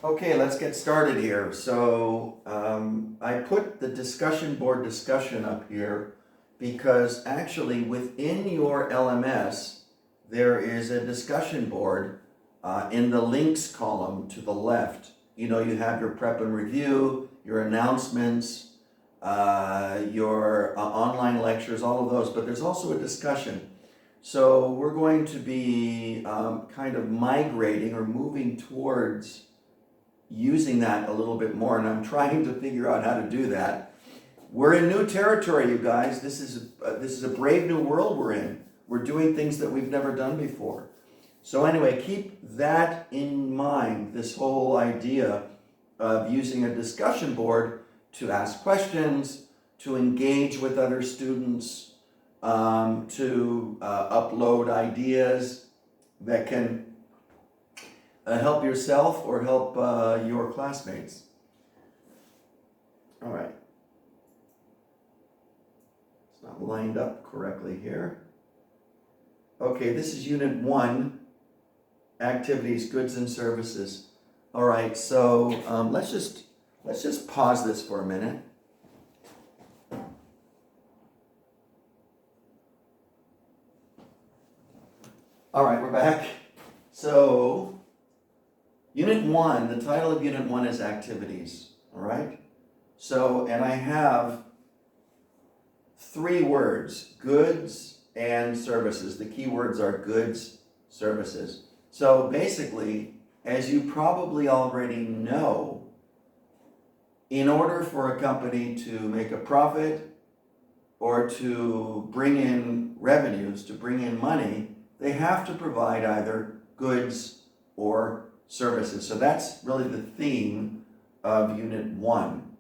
Okay, let's get started here. So I put the discussion board discussion up here because actually within your LMS, there is a discussion board in the links column to the left. You know, you have your prep and review, your announcements, your online lectures, all of those, but there's also a discussion. So we're going to be kind of migrating or moving towards using that a little bit more, and I'm trying to figure out how to do that. We're in new territory, you guys. This is a brave new world we're in. We're doing things that we've never done before. So anyway, keep that in mind, this whole idea of using a discussion board to ask questions, to engage with other students, to upload ideas that can help yourself or help your classmates. All right. It's not lined up correctly here. Okay, this is Unit 1, Activities, Goods and Services. All right, so let's just pause this for a minute. All right, we're back. So Unit 1, the title of Unit 1 is Activities, all right? So, and I have 3 words, goods and services. The key words are goods, services. So basically, as you probably already know, in order for a company to make a profit or to bring in revenues, to bring in money, they have to provide either goods or services. So that's really the theme of Unit 1.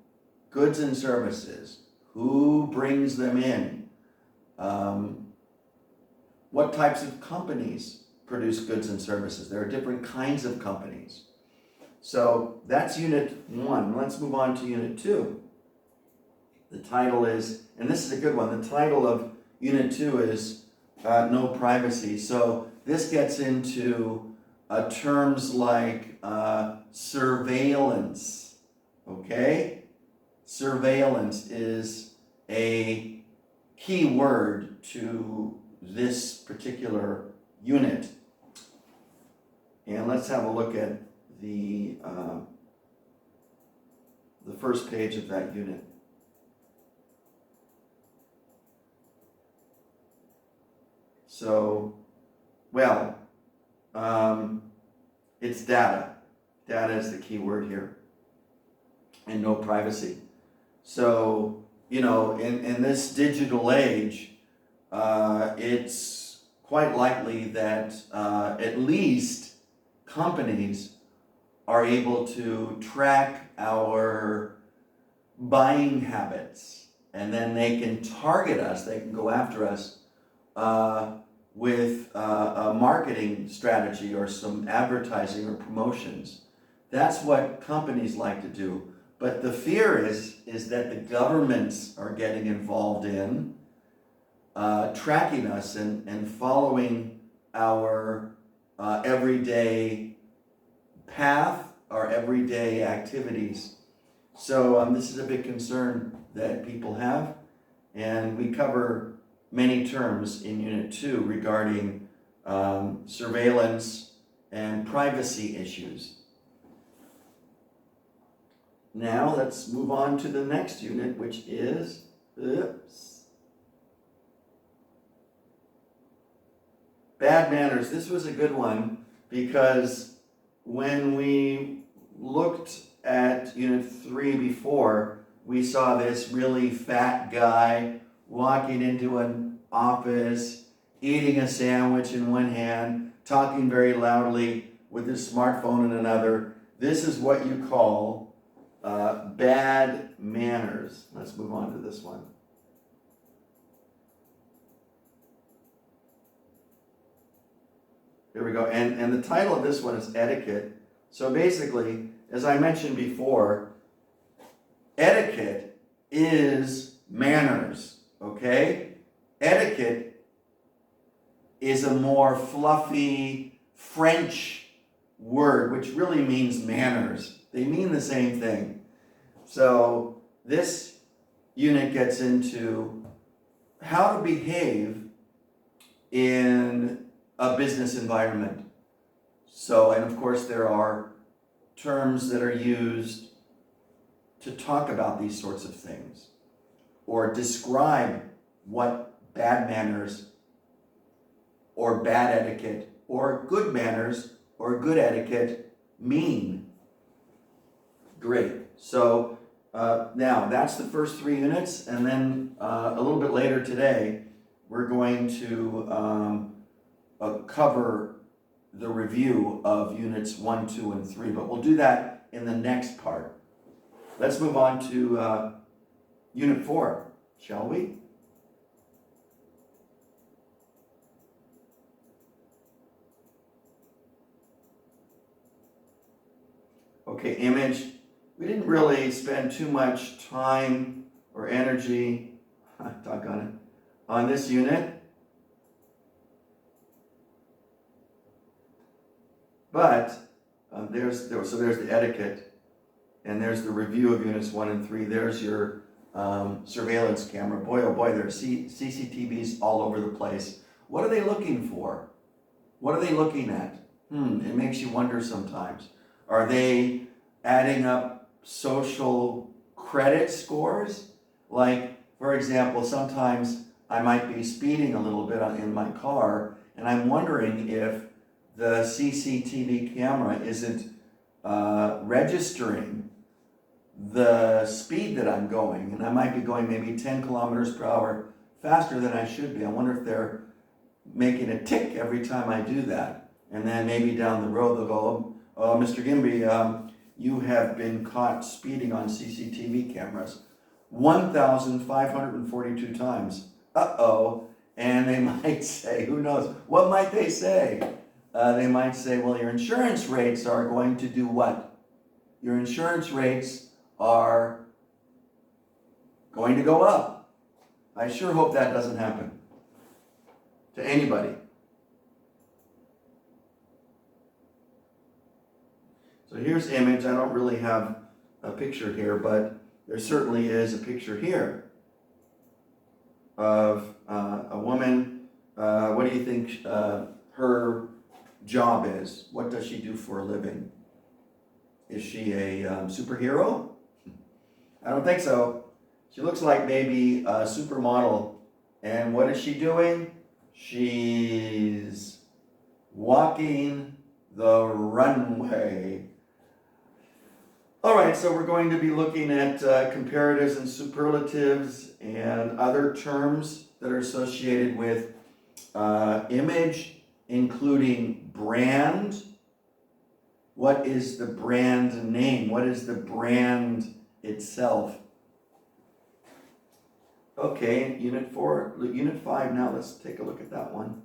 Goods and services. Who brings them in? What types of companies produce goods and services? There are different kinds of companies. So that's Unit 1. Let's move on to Unit 2. The title is, and this is a good one, the title of Unit 2 is No Privacy. So this gets into terms like surveillance, okay? Surveillance is a key word to this particular unit. And let's have a look at the first page of that unit. So, well, it's data. Data is the key word here. And no privacy. So, you know, in this digital age, it's quite likely that at least companies are able to track our buying habits, and then they can target us, they can go after us with a marketing strategy or some advertising or promotions. That's what companies like to do. But the fear is that the governments are getting involved in tracking us and following our everyday path, our everyday activities. So this is a big concern that people have, and we cover many terms in Unit 2 regarding surveillance and privacy issues. Now let's move on to the next unit, which is, bad manners. This was a good one because when we looked at Unit 3 before, we saw this really fat guy walking into an office, eating a sandwich in one hand, talking very loudly with his smartphone in another. This is what you call bad manners. Let's move on to this one. Here we go. And the title of this one is Etiquette. So basically, as I mentioned before, etiquette is manners, okay? Etiquette is a more fluffy French word, which really means manners. They mean the same thing. So this unit gets into how to behave in a business environment. So, and of course there are terms that are used to talk about these sorts of things or describe what bad manners or bad etiquette or good manners or good etiquette mean. Great. So now that's the first 3 units, and then a little bit later today we're going to cover the review of units 1, 2, and 3, but we'll do that in the next part. Let's move on to unit 4, shall we? Okay, image. We didn't really spend too much time or energy, doggone it, on this unit. But there's the etiquette, and there's the review of units 1 and 3. There's your surveillance camera. Boy, oh boy, there's CCTVs all over the place. What are they looking for? What are they looking at? It makes you wonder sometimes. Are they adding up social credit scores? Like, for example, sometimes I might be speeding a little bit in my car, and I'm wondering if the CCTV camera isn't registering the speed that I'm going, and I might be going maybe 10 kilometers per hour faster than I should be. I wonder if they're making a tick every time I do that. And then maybe down the road they'll go, oh, Mr. Gimby, you have been caught speeding on CCTV cameras 1,542 times. Uh-oh. And they might say, who knows, what might they say? They might say, well, your insurance rates are going to do what? Your insurance rates are going to go up. I sure hope that doesn't happen to anybody. So here's image. I don't really have a picture here, but there certainly is a picture here of a woman. What do you think her job is? What does she do for a living? Is she a superhero? I don't think so. She looks like maybe a supermodel. And what is she doing? She's walking the runway. All right, so we're going to be looking at comparatives and superlatives and other terms that are associated with image, including brand. What is the brand name? What is the brand itself? Okay, unit 5 now, let's take a look at that one.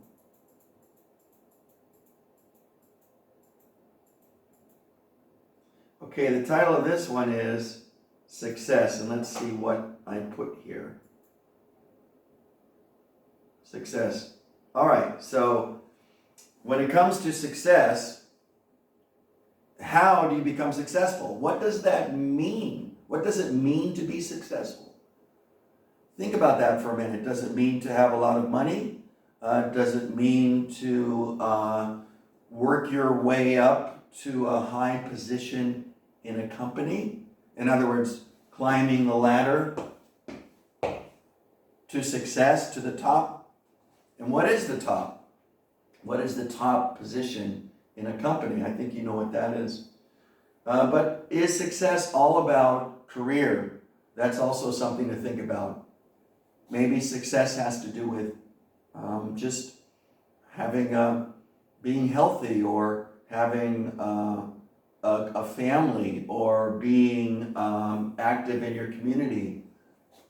Okay, the title of this one is Success, and let's see what I put here. Success. All right, so when it comes to success, how do you become successful? What does that mean? What does it mean to be successful? Think about that for a minute. Does it mean to have a lot of money? Does it mean to work your way up to a high position in a company? In other words, climbing the ladder to success, to the top. And what is the top? What is the top position in a company? I think you know what that is. But is success all about career? That's also something to think about. Maybe success has to do with just having being healthy, or having a family, or being active in your community,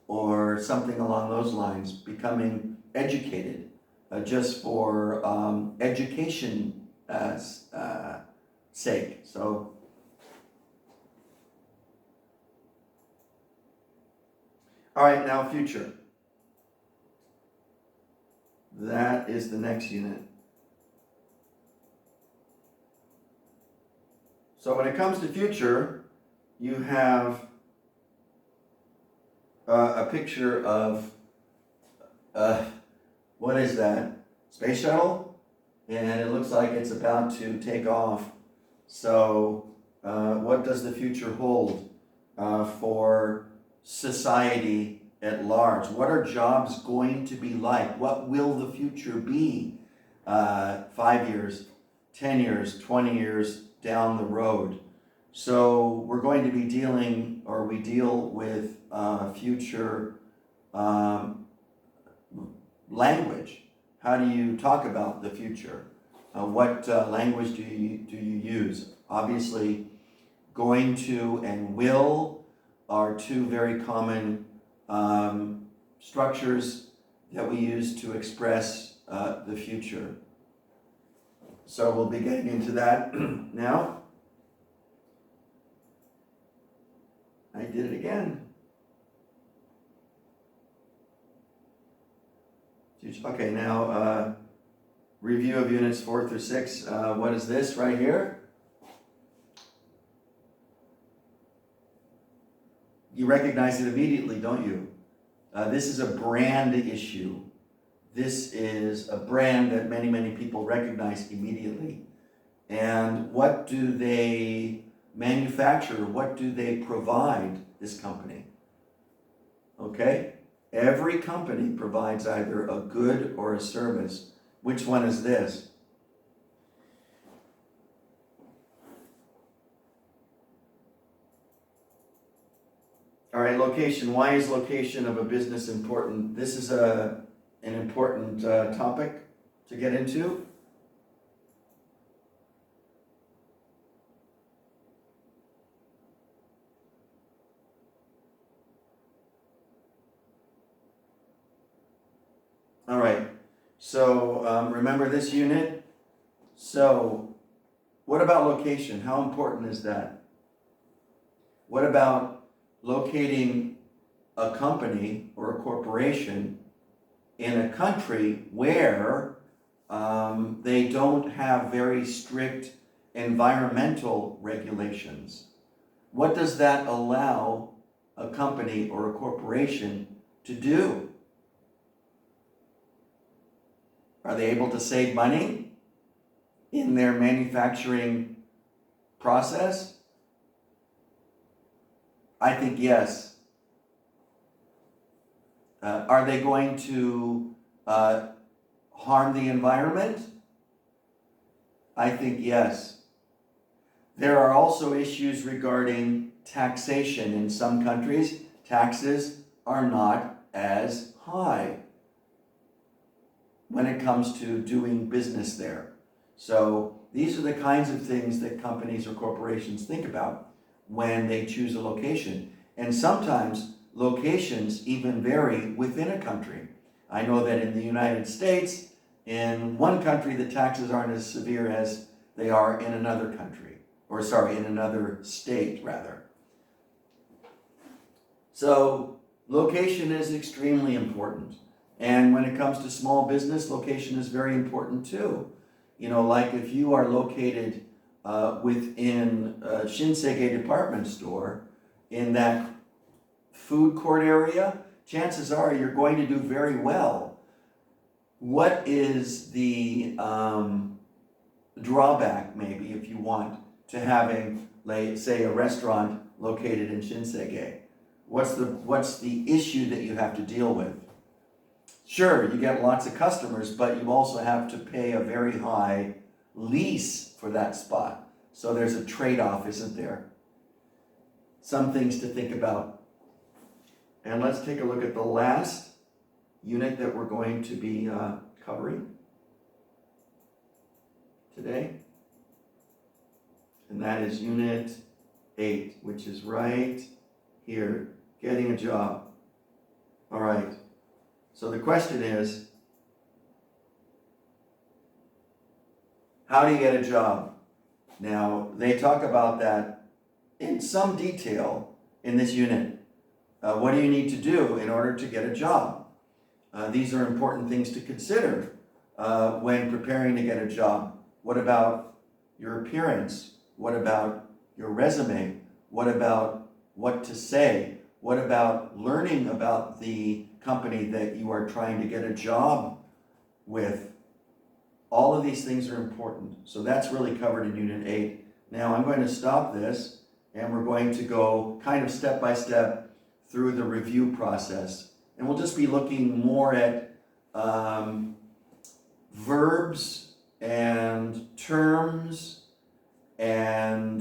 or something along those lines. Becoming educated just for education sake. So, all right, now future. That is the next unit. So when it comes to future, you have a picture of, what is that? Space shuttle? And it looks like it's about to take off. So what does the future hold for society at large? What are jobs going to be like? What will the future be 5 years, 10 years, 20 years down the road? So we're going to be dealing, or we deal with future language. How do you talk about the future? What language do you use? Obviously, going to and will are two very common structures that we use to express the future. So we'll be getting into that now. I did it again. Okay, now review of units 4 through 6. What is this right here? You recognize it immediately, don't you? This is a brand issue. This is a brand that many, many people recognize immediately. And what do they manufacture? What do they provide, this company? Okay? Every company provides either a good or a service. Which one is this? All right, location. Why is location of a business important? This is an important topic to get into. All right, so remember this unit. So what about location? How important is that? What about locating a company or a corporation in a country where they don't have very strict environmental regulations? What does that allow a company or a corporation to do? Are they able to save money in their manufacturing process? I think yes. Are they going to harm the environment? I think yes. There are also issues regarding taxation. In some countries, taxes are not as high when it comes to doing business there. So these are the kinds of things that companies or corporations think about when they choose a location. And sometimes locations even vary within a country. I know that in the United States, in one country, the taxes aren't as severe as they are in another country, or sorry, in another state rather. So location is extremely important. And when it comes to small business, location is very important too. You know, like if you are located within a Shinsegae department store in that food court area, chances are you're going to do very well. What is the drawback, maybe, if you want, to having, like, say, a restaurant located in Shinsegae? What's the issue that you have to deal with? Sure, you get lots of customers, but you also have to pay a very high lease for that spot. So there's a trade-off, isn't there? Some things to think about. And let's take a look at the last unit that we're going to be covering today. And that is Unit 8, which is right here, getting a job. All right. So the question is, how do you get a job? Now, they talk about that in some detail in this unit. What do you need to do in order to get a job? These are important things to consider when preparing to get a job. What about your appearance? What about your resume? What about what to say? What about learning about the company that you are trying to get a job with? All of these things are important. So that's really covered in Unit 8. Now I'm going to stop this and we're going to go kind of step by step through the review process. And we'll just be looking more at verbs and terms and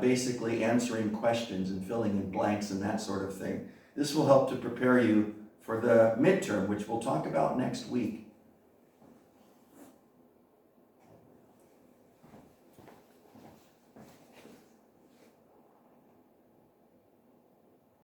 basically answering questions and filling in blanks and that sort of thing. This will help to prepare you for the midterm, which we'll talk about next week.